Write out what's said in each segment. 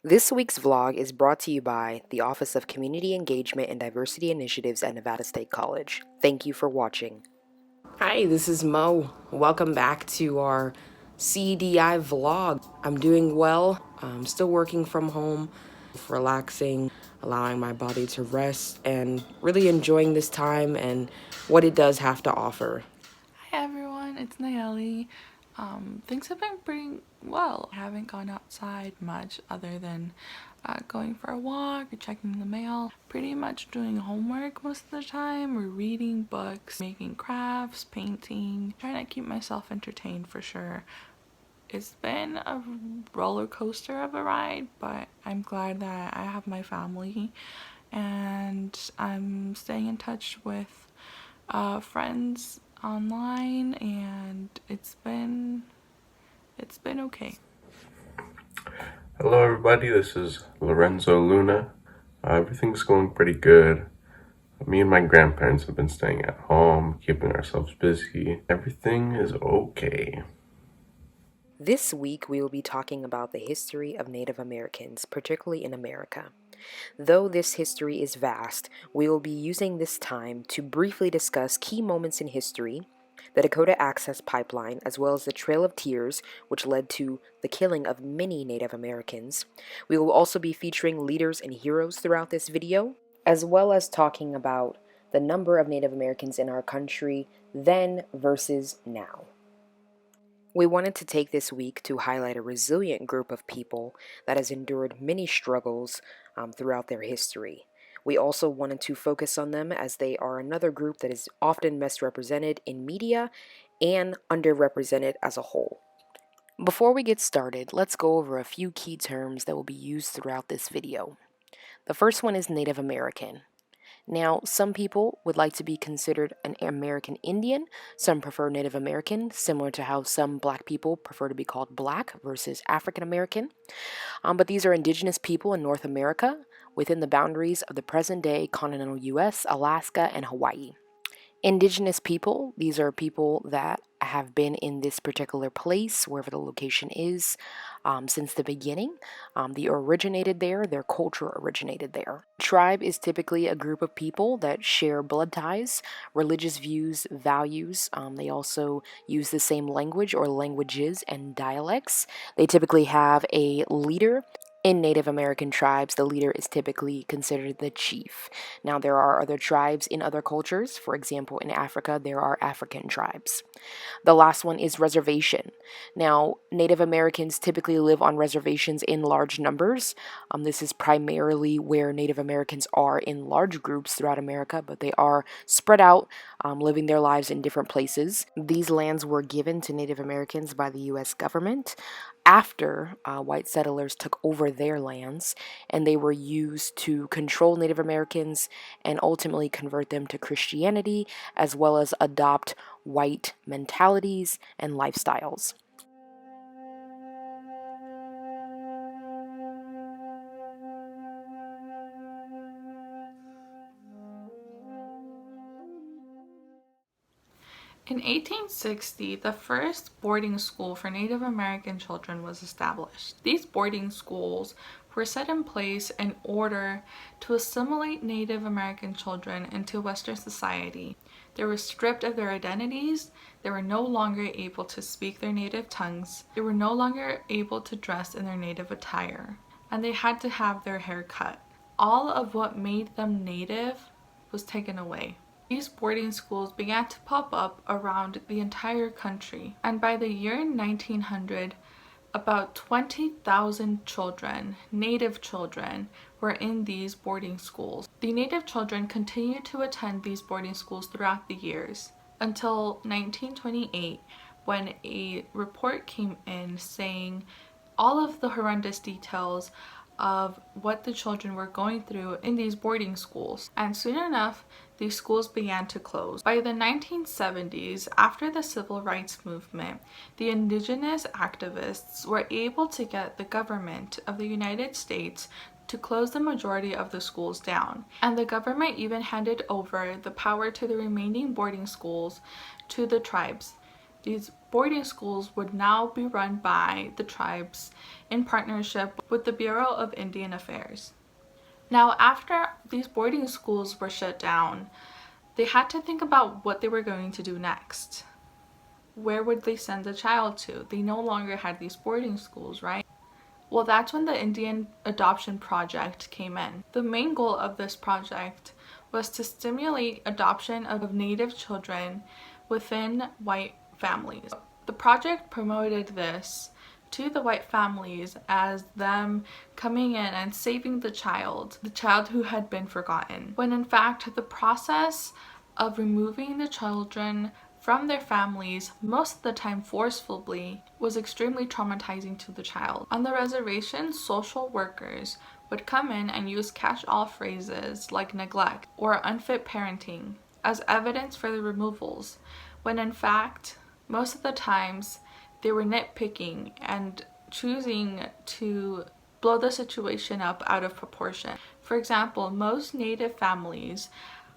This week's vlog is brought to you by the Office of Community Engagement and Diversity Initiatives at Nevada State College. Thank you for watching. Hi, this is Mo. Welcome back to our CDI vlog. I'm doing well. I'm still working from home, relaxing, allowing my body to rest, and really enjoying this time and what it does have to offer. Hi everyone, it's Nayeli. Things have been pretty well. I haven't gone outside much other than going for a walk or checking the mail. Pretty much doing homework most of the time, or reading books, making crafts, painting, trying to keep myself entertained for sure. It's been a roller coaster of a ride, but I'm glad that I have my family and I'm staying in touch with friends online, and it's been okay. Hello everybody, this is Lorenzo Luna. Everything's going pretty good. Me and my grandparents have been staying at home, keeping ourselves busy. Everything is okay. This week we will be talking about the history of Native Americans, particularly in America. Though this history is vast, we will be using this time to briefly discuss key moments in history, the Dakota Access Pipeline, as well as the Trail of Tears, which led to the killing of many Native Americans. We will also be featuring leaders and heroes throughout this video, as well as talking about the number of Native Americans in our country then versus now. We wanted to take this week to highlight a resilient group of people that has endured many struggles throughout their history. We also wanted to focus on them as they are another group that is often misrepresented in media and underrepresented as a whole. Before we get started, let's go over a few key terms that will be used throughout this video. The first one is Native American. Now, some people would like to be considered an American Indian. Some prefer Native American, similar to how some black people prefer to be called black versus African American. But these are indigenous people in North America within the boundaries of the present-day continental U.S., Alaska, and Hawaii. Indigenous people, these are people that have been in this particular place, wherever the location is, since the beginning. They originated there, their culture originated there. Tribe is typically a group of people that share blood ties, religious views, values. They also use the same language or languages and dialects. They typically have a leader. In Native American tribes, the leader is typically considered the chief. Now, there are other tribes in other cultures. For example, in Africa, there are African tribes. The last one is reservation. Now, Native Americans typically live on reservations in large numbers. This is primarily where Native Americans are in large groups throughout America, but they are spread out, living their lives in different places. These lands were given to Native Americans by the U.S. government after white settlers took over their lands, and they were used to control Native Americans and ultimately convert them to Christianity, as well as adopt white mentalities and lifestyles. In 1860, the first boarding school for Native American children was established. These boarding schools were set in place in order to assimilate Native American children into Western society. They were stripped of their identities. They were no longer able to speak their native tongues. They were no longer able to dress in their native attire. And they had to have their hair cut. All of what made them native was taken away. These boarding schools began to pop up around the entire country, and by the year 1900, about 20,000 children, Native children, were in these boarding schools. The Native children continued to attend these boarding schools throughout the years until 1928, when a report came in saying all of the horrendous details of what the children were going through in these boarding schools. And soon enough, these schools began to close. By the 1970s, after the civil rights movement, the indigenous activists were able to get the government of the United States to close the majority of the schools down. And the government even handed over the power to the remaining boarding schools to the tribes. These boarding schools would now be run by the tribes in partnership with the Bureau of Indian Affairs. Now, after these boarding schools were shut down, they had to think about what they were going to do next. Where would they send the child to? They no longer had these boarding schools, right? Well, that's when the Indian Adoption Project came in. The main goal of this project was to stimulate adoption of Native children within white families. The project promoted this to the white families as them coming in and saving the child who had been forgotten, when in fact the process of removing the children from their families, most of the time forcefully, was extremely traumatizing to the child. On the reservation, social workers would come in and use catch-all phrases like neglect or unfit parenting as evidence for the removals, when in fact, most of the times, they were nitpicking and choosing to blow the situation up out of proportion. For example, most Native families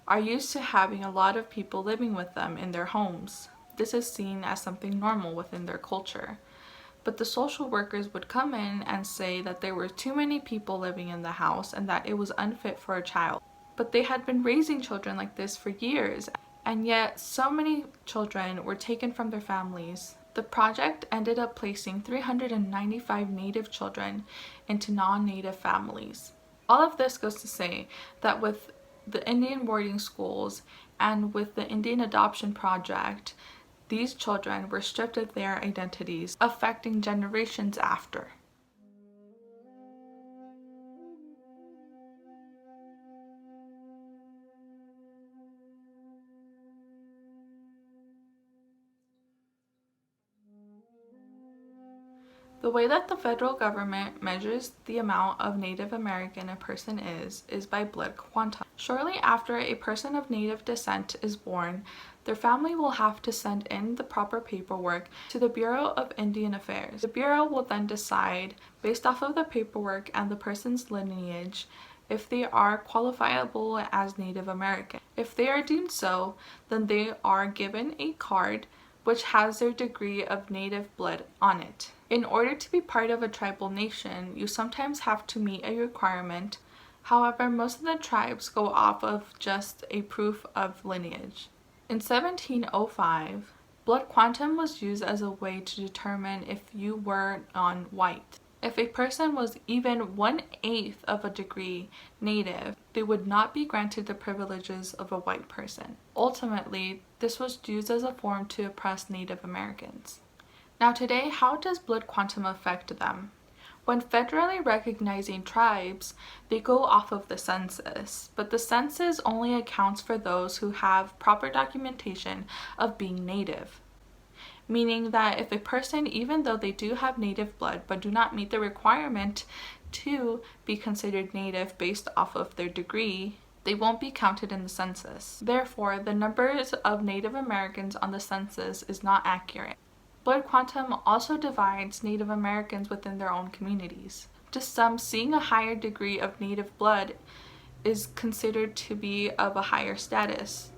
are used to having a lot of people living with them in their homes. This is seen as something normal within their culture. But the social workers would come in and say that there were too many people living in the house and that it was unfit for a child. But they had been raising children like this for years, and yet so many children were taken from their families. The project ended up placing 395 Native children into non-Native families. All of this goes to say that with the Indian boarding schools and with the Indian Adoption Project, these children were stripped of their identities, affecting generations after. The way that the federal government measures the amount of Native American a person is by blood quantum. Shortly after a person of Native descent is born, their family will have to send in the proper paperwork to the Bureau of Indian Affairs. The Bureau will then decide, based off of the paperwork and the person's lineage, if they are qualifiable as Native American. If they are deemed so, then they are given a card which has their degree of Native blood on it. In order to be part of a tribal nation, you sometimes have to meet a requirement. However, most of the tribes go off of just a proof of lineage. In 1705, blood quantum was used as a way to determine if you were non-white. If a person was even 1/8 of a degree Native, they would not be granted the privileges of a white person. Ultimately, this was used as a form to oppress Native Americans. Now today, how does blood quantum affect them? When federally recognizing tribes, they go off of the census, but the census only accounts for those who have proper documentation of being Native. Meaning that if a person, even though they do have Native blood but do not meet the requirement to be considered Native based off of their degree, they won't be counted in the census. Therefore, the numbers of Native Americans on the census is not accurate. Blood quantum also divides Native Americans within their own communities. To some, seeing a higher degree of Native blood is considered to be of a higher status.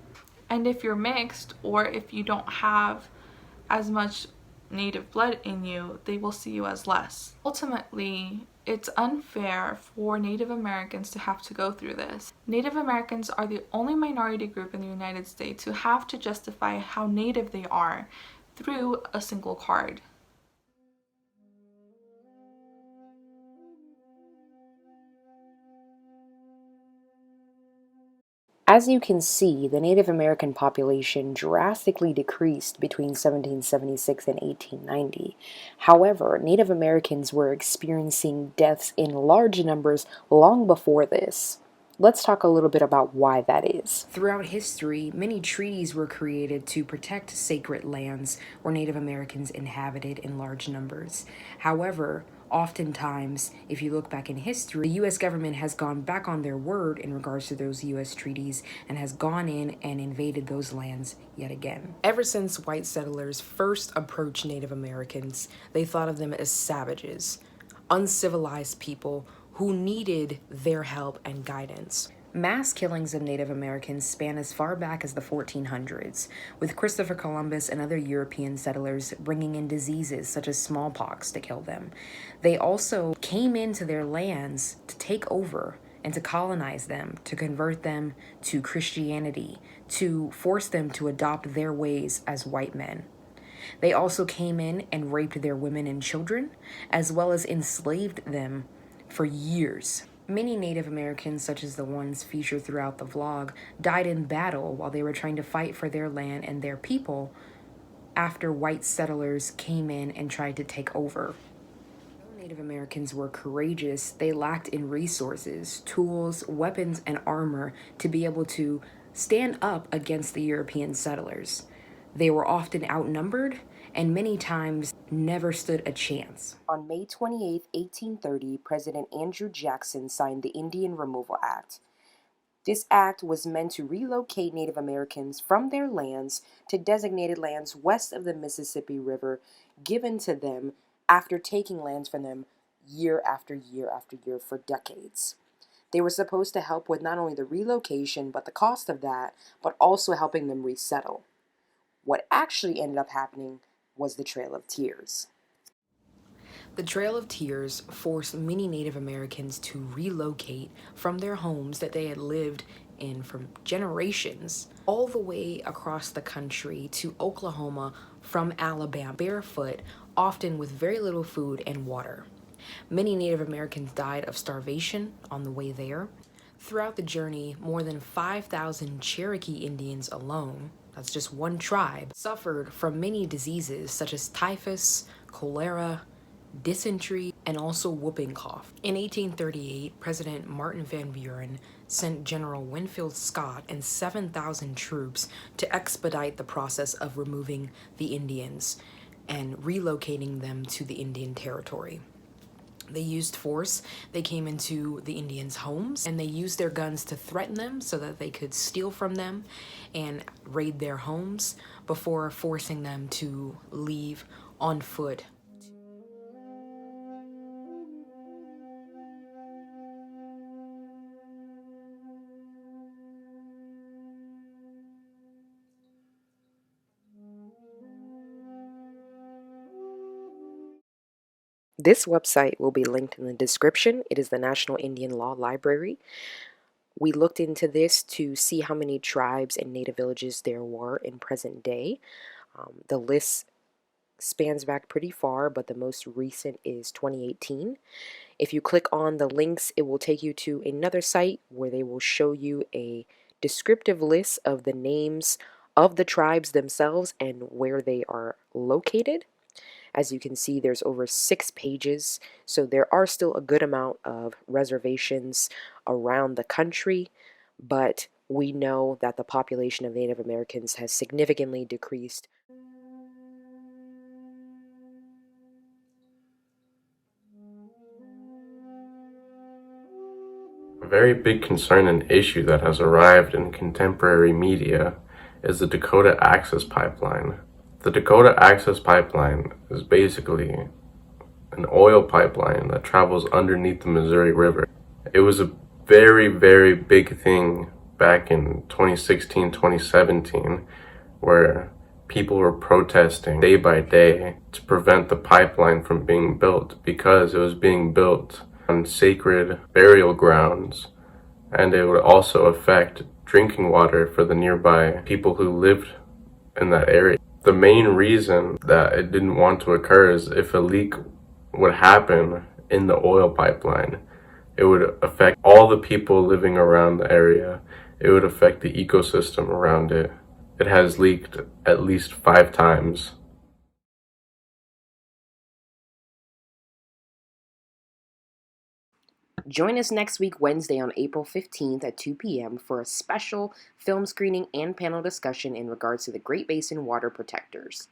And if you're mixed, or if you don't have as much Native blood in you, they will see you as less. Ultimately, it's unfair for Native Americans to have to go through this. Native Americans are the only minority group in the United States who have to justify how Native they are through a single card. As you can see, the Native American population drastically decreased between 1776 and 1890. However, Native Americans were experiencing deaths in large numbers long before this. Let's talk a little bit about why that is. Throughout history, many treaties were created to protect sacred lands where Native Americans inhabited in large numbers. However, oftentimes, if you look back in history, the U.S. government has gone back on their word in regards to those U.S. treaties and has gone in and invaded those lands yet again. Ever since white settlers first approached Native Americans, they thought of them as savages, uncivilized people who needed their help and guidance. Mass killings of Native Americans span as far back as the 1400s, with Christopher Columbus and other European settlers bringing in diseases such as smallpox to kill them. They also came into their lands to take over and to colonize them, to convert them to Christianity, to force them to adopt their ways as white men. They also came in and raped their women and children, as well as enslaved them for years. Many Native Americans, such as the ones featured throughout the vlog, died in battle while they were trying to fight for their land and their people after white settlers came in and tried to take over. Though Native Americans were courageous, they lacked in resources, tools, weapons, and armor to be able to stand up against the European settlers. They were often outnumbered and many times never stood a chance. On May 28, 1830, President Andrew Jackson signed the Indian Removal Act. This act was meant to relocate Native Americans from their lands to designated lands west of the Mississippi River given to them after taking lands from them year after year after year for decades. They were supposed to help with not only the relocation, but the cost of that, but also helping them resettle. What actually ended up happening was the Trail of Tears. The Trail of Tears forced many Native Americans to relocate from their homes that they had lived in for generations, all the way across the country to Oklahoma from Alabama, barefoot, often with very little food and water. Many Native Americans died of starvation on the way there. Throughout the journey, more than 5,000 Cherokee Indians alone, that's just one tribe, suffered from many diseases such as typhus, cholera, dysentery, and also whooping cough. In 1838, President Martin Van Buren sent General Winfield Scott and 7,000 troops to expedite the process of removing the Indians and relocating them to the Indian Territory. They used force. They came into the Indians' homes and they used their guns to threaten them so that they could steal from them and raid their homes before forcing them to leave on foot. This website will be linked in the description. It is the National Indian Law Library. We looked into this to see how many tribes and native villages there were in present day. The list spans back pretty far, but the most recent is 2018. If you click on the links, it will take you to another site where they will show you a descriptive list of the names of the tribes themselves and where they are located. As you can see, there's over 6 pages, so there are still a good amount of reservations around the country, but we know that the population of Native Americans has significantly decreased. A very big concern and issue that has arrived in contemporary media is the Dakota Access Pipeline. The Dakota Access Pipeline is basically an oil pipeline that travels underneath the Missouri River. It was a very, very big thing back in 2016, 2017, where people were protesting day by day to prevent the pipeline from being built because it was being built on sacred burial grounds, and it would also affect drinking water for the nearby people who lived in that area. The main reason that it didn't want to occur is if a leak would happen in the oil pipeline, it would affect all the people living around the area. It would affect the ecosystem around it. It has leaked at least 5 times. Join us next week, Wednesday, on April 15th at 2 p.m. for a special film screening and panel discussion in regards to the Great Basin water protectors.